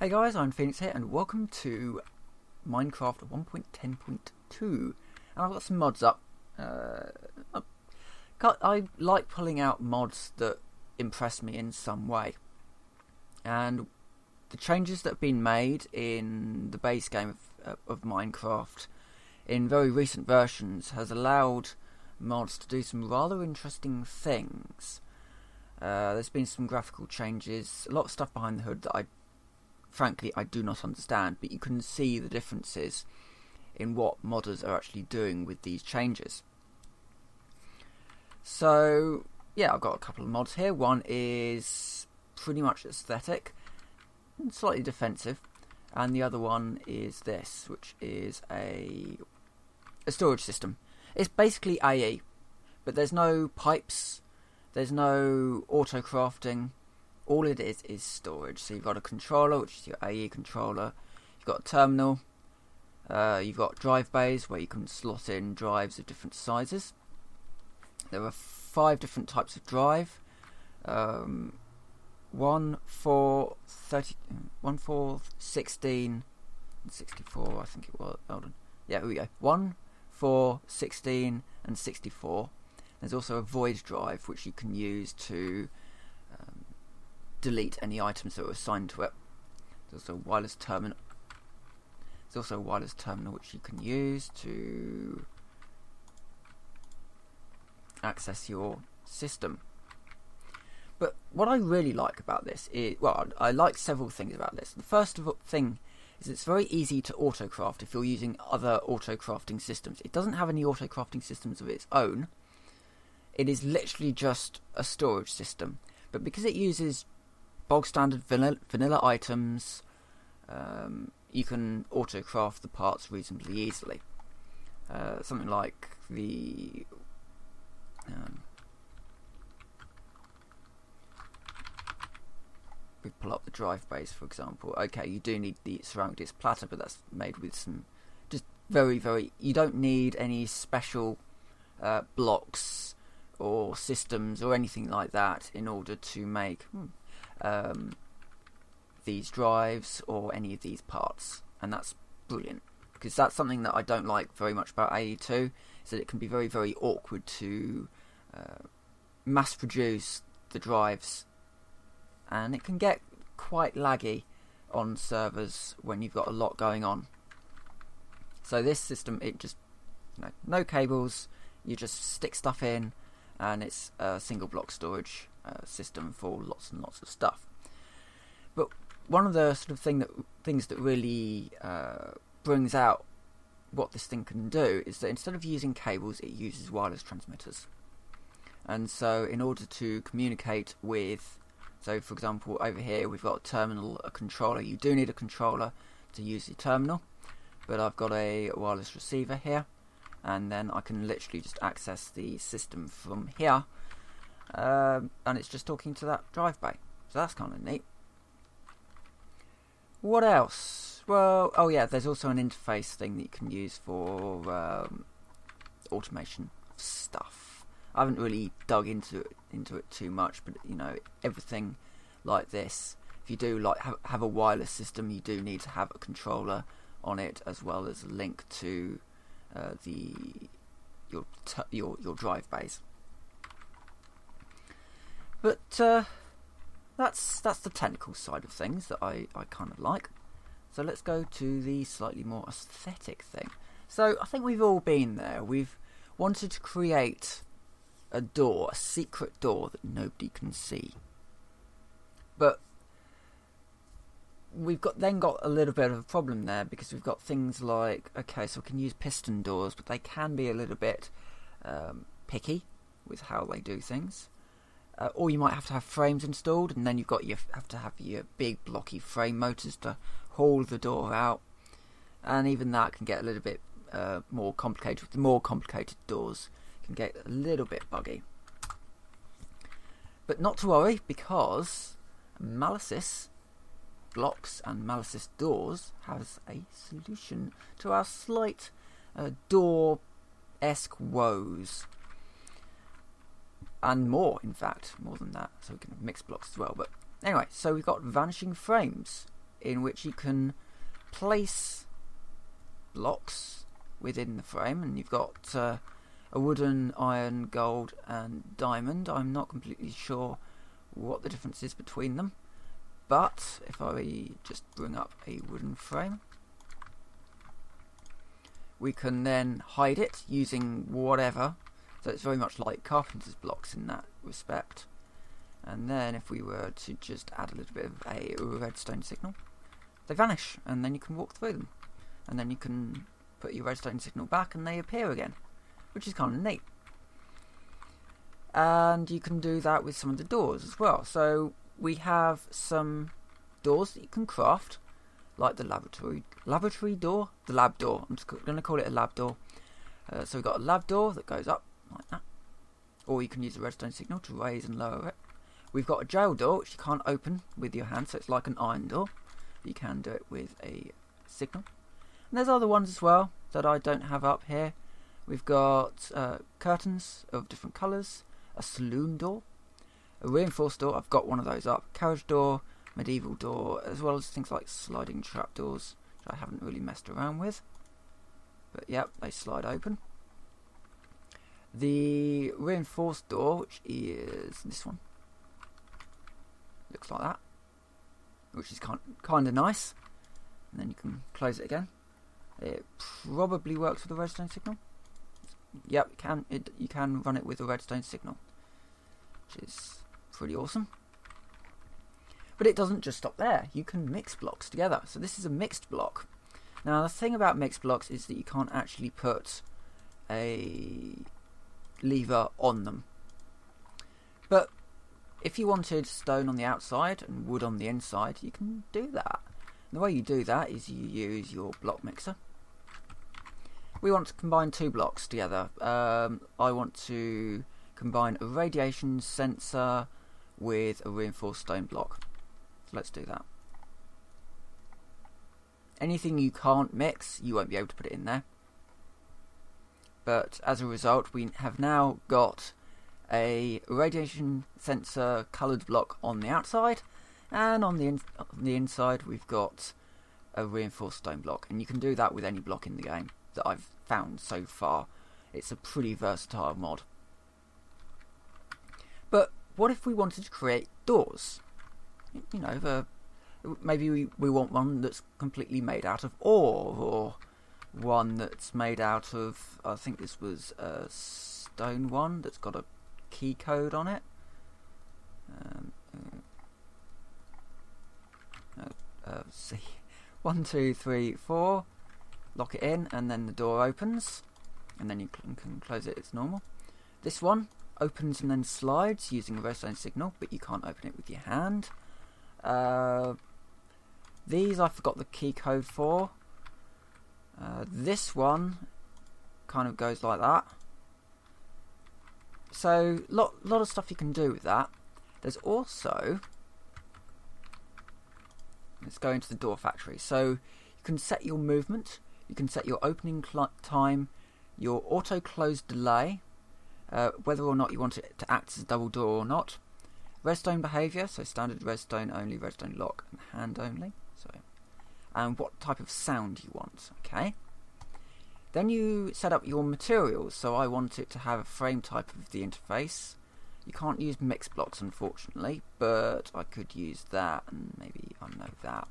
Hey guys, I'm Phoenix here and welcome to Minecraft 1.10.2 and I've got some mods up. I like pulling out mods that impress me in some way, and the changes that have been made in the base game of Minecraft in very recent versions has allowed mods to do some rather interesting things. There's been some graphical changes, a lot of stuff behind the hood that frankly I do not understand, but you can see the differences in what modders are actually doing with these changes. So yeah, I've got a couple of mods here. One is pretty much aesthetic and slightly defensive, and the other one is this, which is a storage system. It's basically AE, but there's no pipes, there's no auto crafting. All it is storage. So you've got a controller, which is your AE controller. You've got a terminal. You've got drive bays where you can slot in drives of different sizes. There are 5 different types of drive. 1 for 16 and 64. I think it was. Hold on. Yeah, here we go. 1, 4, 16, and 64. There's also a void drive which you can use to delete any items that were assigned to it. There's also a wireless terminal. Which you can use to access your system. But what I really like about this is, well, I like several things about this. The first thing is it's very easy to auto-craft if you're using other auto-crafting systems. It doesn't have any auto-crafting systems of its own. It is literally just a storage system. But because it uses bog standard vanilla items, you can auto-craft the parts reasonably easily. Something like the we pull up the drive base, for example. Okay, you do need the ceramic disc platter, but that's made with some just very, you don't need any special blocks or systems or anything like that in order to make these drives or any of these parts, and that's brilliant, because that's something that I don't like very much about AE2, is that it can be very awkward to mass produce the drives, and it can get quite laggy on servers when you've got a lot going on. So this system, it just no cables, you just stick stuff in, and it's a single block storage system for lots and lots of stuff. But one of the sort of things that really brings out what this thing can do is that instead of using cables, it uses wireless transmitters. And so in order to communicate with, so for example over here we've got a terminal, a controller. You do need a controller to use the terminal, but I've got a wireless receiver here, and then I can literally just access the system from here, and it's just talking to that drive bay. So that's kind of neat. What else? Well, oh yeah, there's also an interface thing that you can use for automation of stuff. I haven't really dug into it too much, but everything like this, if you do like have a wireless system, you do need to have a controller on it, as well as a link to your drive bays. But that's the technical side of things that I kind of like. So let's go to the slightly more aesthetic thing. So I think we've all been there. We've wanted to create a door, a secret door that nobody can see. But we've got a little bit of a problem there, because we've got things like, okay, so we can use piston doors, but they can be a little bit picky with how they do things. Or you might have to have frames installed, and then you have to have your big blocky frame motors to haul the door out, and even that can get a little bit more complicated. With the more complicated doors, it can get a little bit buggy. But not to worry, because Malisis Blocks and Malisis Doors has a solution to our slight door-esque woes. And more, in fact, more than that. So we can have mixed blocks as well. But anyway, so we've got Vanishing Frames in which you can place blocks within the frame, and you've got a wooden, iron, gold and diamond. I'm not completely sure what the difference is between them, but if I just bring up a wooden frame, we can then hide it using whatever. So it's very much like carpenter's blocks in that respect. And then if we were to just add a little bit of a redstone signal, they vanish, and then you can walk through them. And then you can put your redstone signal back and they appear again, which is kind of neat. And you can do that with some of the doors as well. So we have some doors that you can craft, like the laboratory door, the lab door. I'm just going to call it a lab door. So we've got a lab door that goes up like that, or you can use a redstone signal to raise and lower it. We've got a jail door, which you can't open with your hand, so it's like an iron door. You can do it with a signal. And there's other ones as well that I don't have up here. We've got curtains of different colours, a saloon door, a reinforced door. I've got one of those up. Carriage door, medieval door, as well as things like sliding trapdoors, which I haven't really messed around with. But yep, they slide open. The reinforced door, which is this one, looks like that, which is kind of nice. And then you can close it again. It probably works with a redstone signal. Yep, you can run it with a redstone signal, which is pretty awesome. But it doesn't just stop there. You can mix blocks together. So this is a mixed block. Now the thing about mixed blocks is that you can't actually put a lever on them. But if you wanted stone on the outside and wood on the inside, you can do that. And the way you do that is you use your block mixer. We want to combine two blocks together. I want to combine a radiation sensor with a reinforced stone block. So let's do that. Anything you can't mix, you won't be able to put it in there. But as a result, we have now got a radiation sensor coloured block on the outside, and on the inside we've got a reinforced stone block. And you can do that with any block in the game that I've found so far. It's a pretty versatile mod. But what if we wanted to create doors? You know, maybe we want one that's completely made out of ore, or one that's made out of, I think this was a stone one that's got a key code on it. See, 1, 2, 3, 4. Lock it in, and then the door opens, and then you can close it as normal. This one opens and then slides using a redstone signal, but you can't open it with your hand. These I forgot the key code for. This one kind of goes like that. So lot of stuff you can do with that. There's also, let's go into the door factory. So you can set your movement, you can set your opening time, your auto close delay, whether or not you want it to act as a double door or not. Redstone behaviour, so standard redstone only, redstone lock and hand only. So, and what type of sound you want. Okay. Then you set up your materials. So I want it to have a frame type of the interface. You can't use mix blocks, unfortunately, but I could use that, and maybe I know that.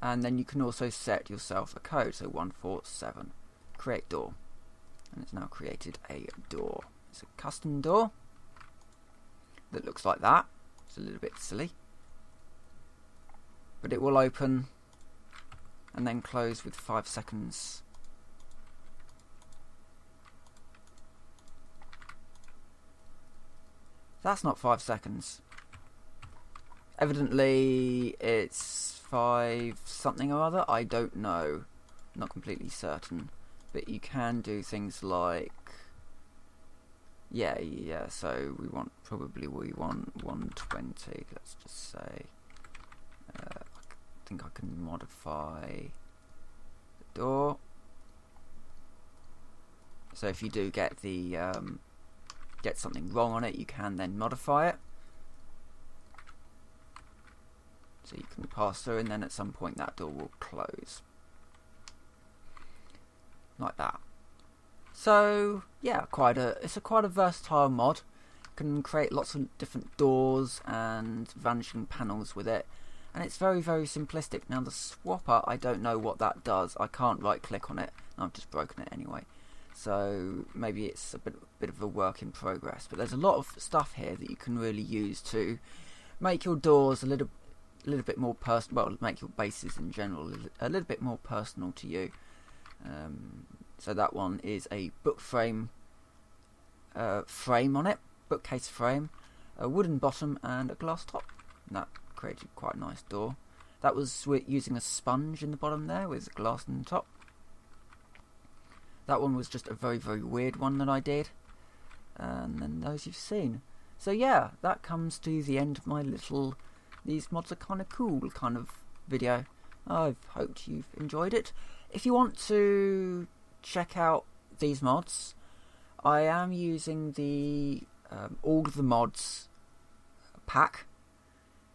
And then you can also set yourself a code, so 147, create door, and it's now created a door. It's a custom door that looks like that. It's a little bit silly, but it will open and then close with 5 seconds. That's not 5 seconds. Evidently it's 5 something or other. I don't know. Not completely certain. But you can do things like, yeah. So we want 120. Let's just say. I think I can modify the door. So if you do get the get something wrong on it, you can then modify it. So you can pass through, and then at some point that door will close. Like that. So yeah, it's quite a versatile mod. You can create lots of different doors and vanishing panels with it. And it's very, very simplistic. Now the swapper, I don't know what that does. I can't right click on it. I've just broken it anyway. So maybe it's a bit of a work in progress. But there's a lot of stuff here that you can really use to make your doors a little bit more personal. Well, make your bases in general a little bit more personal to you. So that one is a book frame on it, bookcase frame, a wooden bottom and a glass top. And that created quite a nice door. That was using a sponge in the bottom there with glass on the top. That one was just a very, very weird one that I did. And then those you've seen. So yeah, that comes to the end of my little these mods are kind of cool kind of video. I've hoped you've enjoyed it. If you want to check out these mods, I am using the all of the mods pack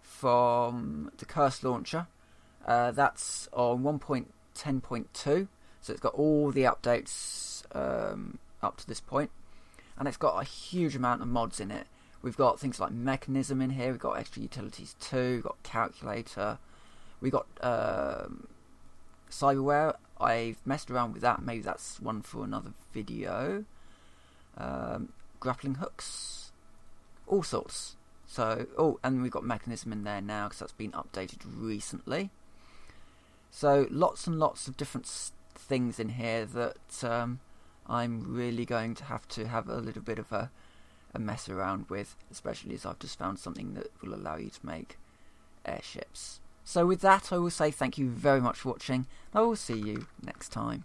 from the Curse Launcher. That's on 1.10.2, so it's got all the updates up to this point, and it's got a huge amount of mods in it. We've got things like Mechanism in here, we've got Extra Utilities 2, we've got Calculator, we've got Cyberware. I've messed around with that, maybe that's one for another video. Grappling hooks, all sorts. So, and we've got Mechanism in there now because that's been updated recently. So lots and lots of different things in here that I'm really going to have a little bit of a mess around with, especially as I've just found something that will allow you to make airships. So with that, I will say thank you very much for watching. I will see you next time.